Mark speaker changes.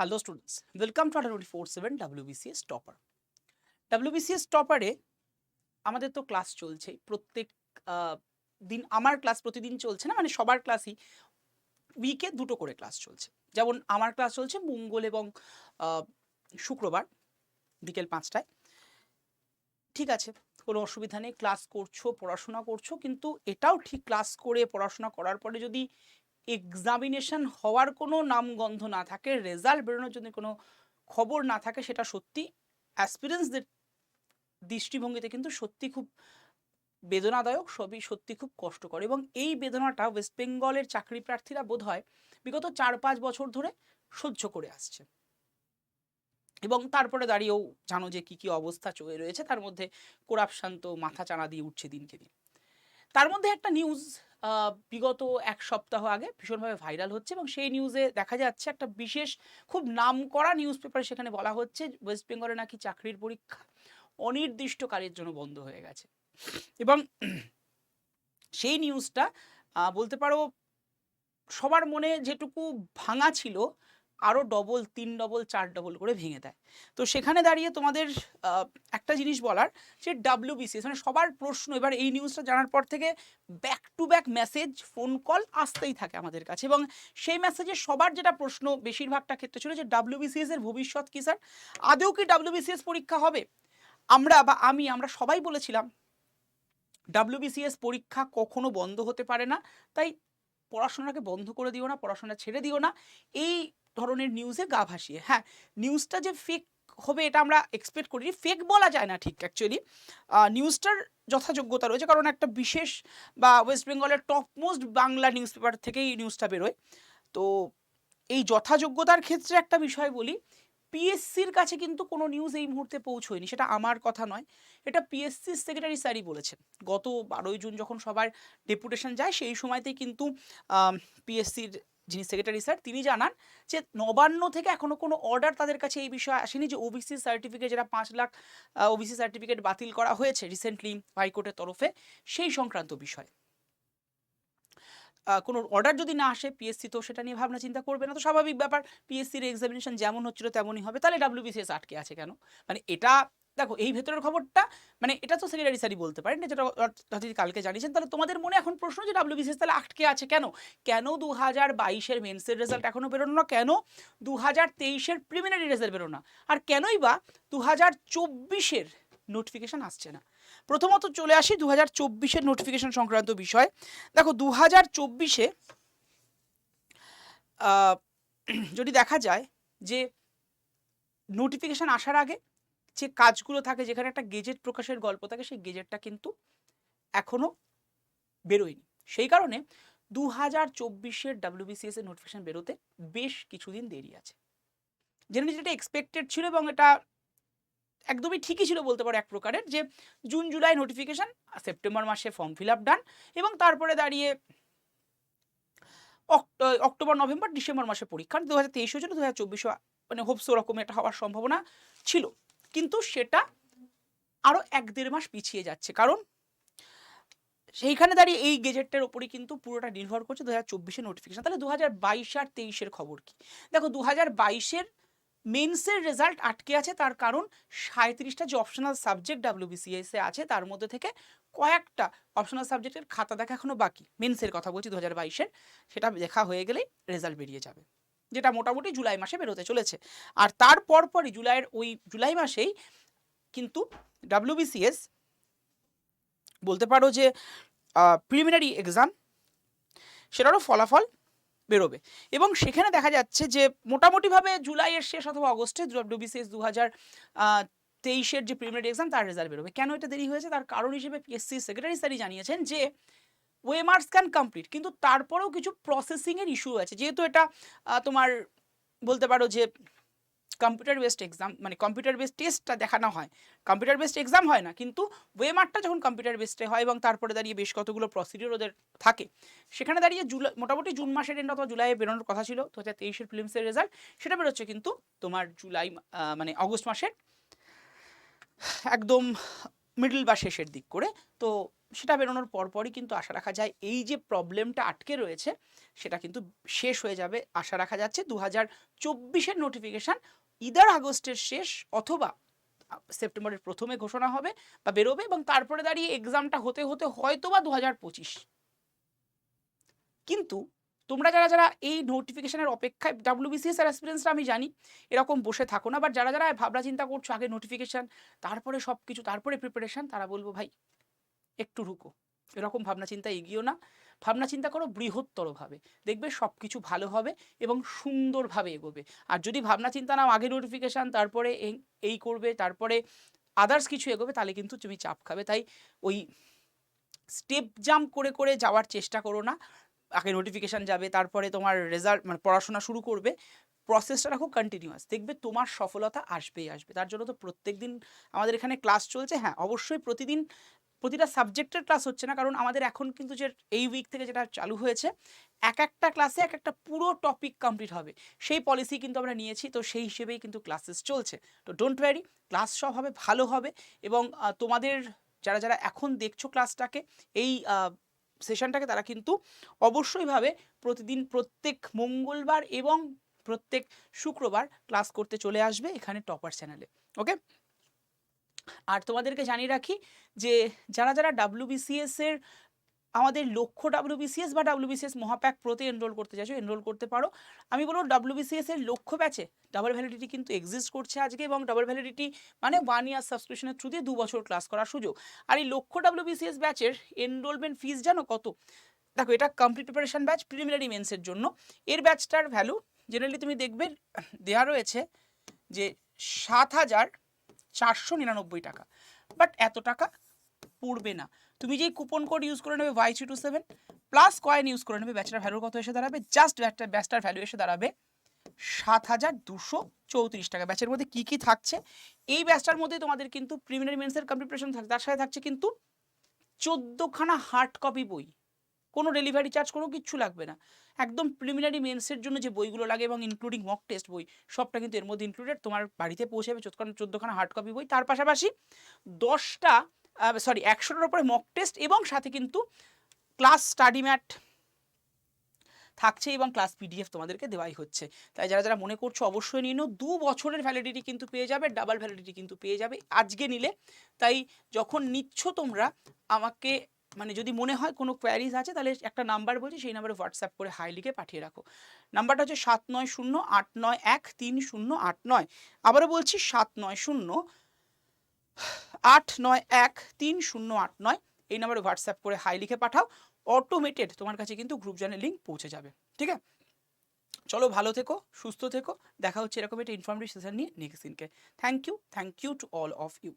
Speaker 1: Hello students, welcome to 24/7 WBCS Topper. WBCS Topper আমাদের তো class চলছেই প্রত্যেক দিন। আমার ক্লাস প্রতিদিন চলছে না, মানে সবার ক্লাসই উইকে দুটো করে ক্লাস চলছে। যেমন আমার ক্লাস চলছে মঙ্গল এবং শুক্রবার বিকেল 5টায়। ঠিক আছে, কোনো অসুবিধা নেই, ক্লাস করছো, পড়াশোনা করছো, কিন্তু এটাও ঠিক ক্লাস করে পড়াশোনা করার পরে যদি এক্সামিনেশন হওয়ার কোনো নামগন্ধ না থাকে, রেজাল্ট বেরোনোর জন্য কোনো খবর না থাকে, সেটা সত্যি অ্যাসপিরেন্টসদের দৃষ্টিভঙ্গিতে কিন্তু সত্যি খুব বেদনাদায়ক, সবই সত্যি খুব কষ্টকর। এবং এই বেদনাটা ওয়েস্ট বেঙ্গলের চাকরি প্রার্থীরা বোধ হয় বিগত 4-5 বছর ধরে সহ্য করে আসছে। এবং তারপরে দাঁড়িয়েও জানো যে কি কি অবস্থা চলে রয়েছে, তার মধ্যে করাপশন তো মাথা চাড়া দিয়ে উঠছে দিনকে দিন। তার মধ্যে একটা নিউজ বিগত এক সপ্তাহ আগে ভীষণভাবে ভাইরাল হচ্ছে, এবং সেই নিউজে দেখা যাচ্ছে একটা বিশেষ খুব নামকরা নিউজ পেপারে সেখানে বলা হচ্ছে ওয়েস্ট বেঙ্গলে নাকি চাকরির পরীক্ষা অনির্দিষ্টকালের জন্য বন্ধ হয়ে গেছে। এবং সেই নিউজটা বলতে পারো সবার মনে যেটুকু ভাঙা ছিল আরও ডবল, 3 ডবল, 4 ডবল করে ভেঙে দেয়। তো সেখানে দাঁড়িয়ে তোমাদের একটা জিনিস বলার, যে WBCS মানে সবার প্রশ্ন এবার এই নিউজটা জানার পর থেকে back to back message, phone call আসতেই থাকে আমাদের কাছে, এবং সেই মেসেজে সবার যেটা প্রশ্ন বেশিরভাগটা ক্ষেত্রে ছিল যে WBCS এর ভবিষ্যৎ কী স্যার, আদৌ কি WBCS পরীক্ষা হবে? আমরা সবাই বলেছিলাম WBCS পরীক্ষা কখনো বন্ধ হতে পারে না, তাই পড়াশোনাকে বন্ধ করে দিও না, পড়াশোনা ছেড়ে দিও না, এই ধরনের নিউজে গা ভাসিয়ে। হ্যাঁ, নিউজটা যে ফেক হবে এটা আমরা এক্সপেক্ট করি, ফেক বলা যায় না ঠিক অ্যাকচুয়ালি, নিউজটার যথাযোগ্যতা রয়েছে, কারণ একটা বিশেষ বা ওয়েস্ট বেঙ্গলের top most Bangla news paper থেকেই নিউজটা বেরোয়। তো এই যথাযোগ্যতার ক্ষেত্রে একটা বিষয় বলি, পিএসসির কাছে কিন্তু কোনো নিউজ এই মুহূর্তে পৌঁছয়নি, সেটা আমার কথা নয়, এটা পিএসসির সেক্রেটারি স্যারই বলেছেন। গত 12ই জুন যখন সবার ডেপুটেশন যায়, সেই সময়তেই কিন্তু পিএসসির যিনি সেক্রেটারি স্যার তিনি জানান যে নবান্ন থেকে এখনো কোনো অর্ডার তাদের কাছে এই বিষয়ে আসেনি যে ওবিসি সার্টিফিকেট, যেটা 5 লাখ ওবিসি সার্টিফিকেট বাতিল করা হয়েছে রিসেন্টলি হাইকোর্টের তরফে, সেই সংক্রান্ত বিষয় কোনো অর্ডার যদি না আসে, পিএসসি তো সেটা নিয়ে ভাবনা চিন্তা করবে না, তো স্বাভাবিক ব্যাপার, পিএসসির এক্সামিনেশন যেমন হচ্ছিল তেমনই হবে, তাহলে WBCS আটকে আছে কেন? মানে এটা দেখো, এই ভেতরের খবরটা মানে এটা তো সেক্রেটারি স্যারই বলতে পারেন, যেটা যদি কালকে জানিয়েছেন, তাহলে তোমাদের মনে এখন প্রশ্ন যে WBCS তাহলে আটকে আছে কেন? কেন 2022-এর মেন্সের রেজাল্ট এখনো বেরোনো না? কেন 2023-এর প্রিলিমিনারি রেজাল্ট বেরোনো না? আর কেনই বা 2024-এর নোটিফিকেশন আসছে না? প্রথমত চলে আসি 2024-এর নোটিফিকেশন সংক্রান্ত বিষয়। দেখো 2024-এ যদি দেখা যায় যে নোটিফিকেশন আসার আগে যে কাজগুলো থাকে, যেখানে একটা গেজেট প্রকাশের গল্প থাকে, সেই গেজেটটা কিন্তু এখনো বেরোয়নি। সেই কারণে 2024-এর WBCS এর নোটিফিকেশন বেরোতে বেশ কিছুদিন দেরি আছে। জেনারেলি যেটা এক্সপেক্টেড ছিল, এবং এটা একদমই ঠিকই ছিল বলতে পারো এক প্রকারের, যে জুন জুলাই নোটিফিকেশন, সেপ্টেম্বর মাসে ফর্ম ফিল আপ ডান, এবং তারপরে দাঁড়িয়ে অক্টোবর, নভেম্বর, ডিসেম্বর মাসে পরীক্ষা। 2023 হয়েছিল, 2024 মানে হোপস ওরকম একটা হওয়ার সম্ভাবনা ছিল, কিন্তু সেটা আরও 1-1.5 মাস পিছিয়ে যাচ্ছে, কারণ সেইখানে দাঁড়িয়ে এই গেজেটটার ওপরই কিন্তু পুরোটা নির্ভর করছে 2024-এর নোটিফিকেশন। তাহলে 2022 আর 23-এর খবর কি? দেখো 2022-এর মেন্সের রেজাল্ট আটকে আছে, তার কারণ 37টা যে অপশনাল সাবজেক্ট WBCS-এ আছে, তার মধ্যে থেকে কয়েকটা অপশনাল সাবজেক্টের খাতা দেখা এখনো বাকি। মেন্সের কথা বলছি 2022-এর, সেটা দেখা হয়ে গেলেই রেজাল্ট বেরিয়ে যাবে, যেটা মোটামুটি জুলাই মাসে বেরোতে চলেছে। আর তার পরপরই জুলাই মাসেই কিন্তু WBCS বলতে পারো যে প্রিলিমিনারি এক্সাম, সেটারও ফলাফল বেরোবে, এবং সেখানে দেখা যাচ্ছে যে মোটামুটিভাবে জুলাইয়ের শেষ অথবা অগস্টে WBCS 2023-এর যে প্রিলিমিনারি এক্সাম তার রেজাল্ট বেরোবে। কেন এটা দেরি হয়েছে, তার কারণ হিসেবে পিএসসি সেক্রেটারি স্যারই জানিয়েছেন যে ওয়েমার্স ক্যান কমপ্লিট, কিন্তু তারপরেও কিছু প্রসেসিংয়ের ইস্যু আছে, যেহেতু এটা তোমার বলতে পারো যে কম্পিউটার বেসড এক্সাম, মানে কম্পিউটার বেসড টেস্টটা দেখানো হয়, কম্পিউটার বেসড এক্সাম হয় না, কিন্তু ওয়েমারটা যখন কম্পিউটার বেসডে হয় এবং তারপরে দাঁড়িয়ে বেশ কতগুলো প্রসিডিওর ওদের থাকে, সেখানে দাঁড়িয়ে মোটামুটি জুন মাসের এন্ড অথবা জুলাইয়ে বেরোনোর কথা ছিল 2023-এর প্রিলিমসের রেজাল্ট, সেটা বেরোচ্ছে কিন্তু তোমার মানে অগস্ট মাসের একদম মিডল বা শেষের দিক করে। তো সেটা বেরোনোর পরপরই কিন্তু আশা রাখা যায় এই যে প্রবলেমটা আটকে রয়েছে সেটা কিন্তু শেষ হয়ে যাবে আশা রাখা যাচ্ছে। 2024-এর নোটিফিকেশান ইদার আগস্টের শেষ অথবা সেপ্টেম্বরের প্রথমে ঘোষণা হবে বা বেরোবে, এবং তারপরে দাঁড়িয়ে এক্সামটা হতে হতে হয়তো বা 2025। কিন্তু তোমরা যারা যারা এই নোটিফিকেশনের অপেক্ষায়, ডাব্লিউবিসিএস আর অ্যাসপিরেন্টসরা আমি জানি এরকম বসে থাকো না, বাট যারা যারা ভাবনা চিন্তা করছো আগে নোটিফিকেশান তারপরে সব কিছু তারপরে প্রিপারেশান, তারা বলবো ভাই একটু রুকো, এরকম ভাবনা চিন্তা এগিয়েও না, ভাবনা চিন্তা করো বৃহত্তরভাবে, দেখবে সব কিছু ভালো হবে এবং সুন্দরভাবে এগোবে। আর যদি ভাবনা চিন্তা নাও আগে নোটিফিকেশান তারপরে এই করবে তারপরে আদার্স কিছু এগোবে, তাহলে কিন্তু তুমি চাপ খাবে। তাই ওই স্টেপ জাম্প করে করে যাওয়ার চেষ্টা করো না, আগে নোটিফিকেশান যাবে তারপরে তোমার রেজাল্ট মানে পড়াশোনা শুরু করবে, প্রসেসটা রাখো কন্টিনিউয়াস, দেখবে তোমার সফলতা আসবেই আসবে। তার জন্য তো প্রত্যেক দিন আমাদের এখানে ক্লাস চলছে। হ্যাঁ অবশ্যই প্রতিদিন প্রতিটা সাবজেক্টের ক্লাস হচ্ছে না, কারণ আমাদের এখন কিন্তু যে এই উইক থেকে যেটা চালু হয়েছে এক একটা ক্লাসে এক একটা পুরো টপিক কমপ্লিট হবে, সেই পলিসি কিন্তু আমরা নিয়েছি, তো সেই হিসেবেই কিন্তু ক্লাসেস চলছে। তো ডোন্ট ওয়ারি, ক্লাস সব হবে, ভালো হবে। এবং তোমাদের যারা যারা এখন দেখছো ক্লাসটাকে, এই সেশনটাকে, তারা কিন্তু অবশ্যইভাবে প্রতিদিন প্রত্যেক মঙ্গলবার এবং প্রত্যেক শুক্রবার ক্লাস করতে চলে আসবে এখানে টপার চ্যানেলে। ওকে, আর তোমাদেরকে জানিয়ে রাখি যে যারা যারা ডাব্লিউবিসিএস এর আমাদের লক্ষ্য ডাব্লিউবিসিএস বা ডাব্লিউবিসিএস মহাপ্যাক প্রোতে এনরোল করতে চাইছো, এনরোল করতে পারো। আমি বলবো ডাব্লিউবিসিএস এর লক্ষ্য ব্যাচে ডাবল ভ্যালিডিটি কিন্তু এক্সিস্ট করছে আজকে, এবং ডাবল ভ্যালিডিটি মানে 1 ইয়ার সাবস্ক্রিপশনের থ্রু দিয়ে 2 বছর ক্লাস করার সুযোগ। আর এই লক্ষ্য ডাব্লিউবিসিএস ব্যাচের এনরোলমেন্ট ফিস জানো কত? দেখো, এটা কমপ্লিট প্রিপারেশন ব্যাচ প্রিলিমিনারি মেন্সের জন্য। এর ব্যাচটার ভ্যালু জেনারেলি তুমি দেখবে দেওয়া রয়েছে যে 7,499 টাকা, বাট এত টাকা পড়বে না। তুমি যেই কুপন কোড ইউজ করে নেবে Y327 প্লাস কয়েন ইউজ করে নেবে, ব্যাচটার ভ্যালু কত এসে দাঁড়াবে? জাস্ট ব্যাচটার ভ্যালু এসে দাঁড়াবে 7,234 টাকা। ব্যাচের মধ্যে কি কি থাকছে? এই ব্যাচটার মধ্যে তোমাদের কিন্তু প্রিলিমিনারি মেন্সের কমপ্লিট প্রিপারেশন থাকছে, তার সাথে থাকছে কিন্তু 14খানা হার্ড কপি বই, কোনো ডেলিভারি চার্জ কোনো কিচ্ছু লাগবে না, একদম প্রিলিমিনারি মেন্সের জন্য যে বইগুলো লাগে এবং ইনক্লুডিং মক টেস্ট বই সবটা কিন্তু এর মধ্যে ইনক্লুডেড, তোমার বাড়িতে পৌঁছে যাবে 14খানা হার্ড কপি বই। তার পাশাপাশি 100টার উপরে মক টেস্ট এবং সাথে কিন্তু ক্লাস স্টাডি ম্যাট থাকছে এবং ক্লাস পিডিএফ তোমাদেরকে দেওয়াই হচ্ছে। তাই যারা যারা মনে করছো অবশ্যই নিয়ে নাও, 2 বছরের ভ্যালিডিটি কিন্তু পেয়ে যাবে, ডাবল ভ্যালিডিটি কিন্তু পেয়ে যাবে আজকে নিলে। তাই যখন নিচ্ছ তোমরা আমাকে মানে যদি মনে হয় কোনো কোয়ারিজ আছে তাহলে একটা নাম্বার বলছি, সেই নাম্বারে হোয়াটসঅ্যাপ করে হাই লিখে পাঠিয়ে রাখো। নাম্বারটা হচ্ছে 7908913089। আবারও বলছি 7908913089। এই নাম্বারে হোয়াটসঅ্যাপ করে হাই লিখে পাঠাও, অটোমেটেড তোমার কাছে কিন্তু গ্রুপ জয়েনের লিঙ্ক পৌঁছে যাবে। ঠিক আছে, চলো ভালো থেকো, সুস্থ থেকো, দেখা হচ্ছে এরকম একটা ইনফরমেটিভ সেশন নিয়ে নেক্সট দিনকে। Thank you to all of you.